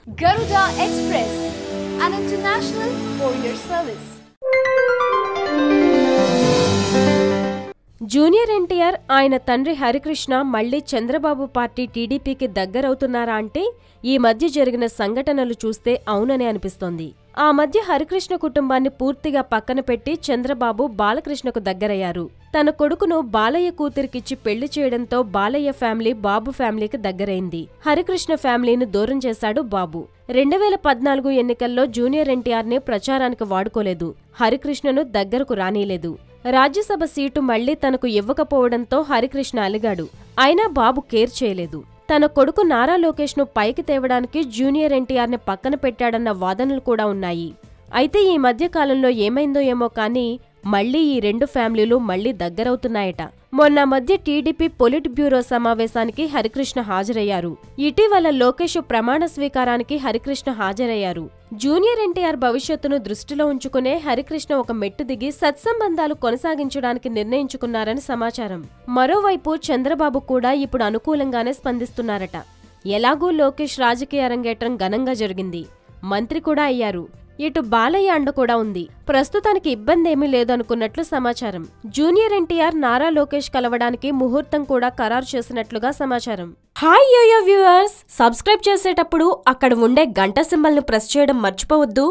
Garuda Express, an international courier service. Junior NTR ఆయన తండ్రి హరికృష్ణ మళ్లీ చంద్రబాబు పార్టీ టీడీపీకి దగ్గరవుతున్నారా అంటే ఈ మధ్య జరిగిన సంఘటనలు చూస్తే అవుననే అనిపిస్తోంది. ఆ మధ్య హరికృష్ణ కుటుంబాన్ని పూర్తిగా పక్కన పెట్టి చంద్రబాబు బాలకృష్ణకు దగ్గరయ్యారు. తన కొడుకును బాలయ్య కూతురికిచ్చి పెళ్లి చేయడంతో బాలయ్య ఫ్యామిలీ బాబు ఫ్యామిలీకి దగ్గరైంది. హరికృష్ణ ఫ్యామిలీని దూరం చేశాడు బాబు. 2014 ఎన్నికల్లో జూనియర్ ఎన్టీఆర్ ని ప్రచారానికి వాడుకోలేదు. హరికృష్ణను దగ్గరకు రానీలేదు. రాజ్యసభ సీటు మళ్లీ తనకు ఇవ్వకపోవడంతో హరికృష్ణ అలిగాడు. అయినా బాబు కేర్ చేయలేదు. తన కొడుకు నారా లోకేష్ ను పైకి తేవడానికి జూనియర్ ఎన్టీఆర్ ని పక్కన పెట్టాడన్న వాదనలు కూడా ఉన్నాయి. అయితే ఈ మధ్య కాలంలో ఏమైందో ఏమో కానీ మళ్లీ ఈ రెండు ఫ్యామిలీలు మళ్లీ దగ్గరవుతున్నాయట. మొన్న మధ్య టీడీపీ పొలిట్ బ్యూరో సమావేశానికి హరికృష్ణ హాజరయ్యారు. ఇటీవల లోకేష్ ప్రమాణ స్వీకారానికి హరికృష్ణ హాజరయ్యారు. జూనియర్ ఎన్టీఆర్ భవిష్యత్తును దృష్టిలో ఉంచుకునే హరికృష్ణ ఒక మెట్టు దిగి సత్సంబంధాలు కొనసాగించడానికి నిర్ణయించుకున్నారని సమాచారం. మరోవైపు చంద్రబాబు కూడా ఇప్పుడు అనుకూలంగానే స్పందిస్తున్నారట. ఎలాగూ లోకేష్ రాజకీయ అరంగేట్రం ఘనంగా జరిగింది. మంత్రి కూడా అయ్యారు. ఇటు బాలయ్య అండ కూడా ఉంది. ప్రస్తుతానికి ఇబ్బందేమీ లేదనుకున్నట్లు సమాచారం. జూనియర్ ఎన్టీఆర్ నారా లోకేష్ కలవడానికి ముహూర్తం కూడా ఖరారు చేసినట్లుగా సమాచారం. హాయ్ యోయో వ్యూవర్స్, సబ్స్క్రైబ్ చేసేటప్పుడు అక్కడ ఉండే గంట సింబల్ ను ప్రెస్ చేయడం మర్చిపోవద్దు.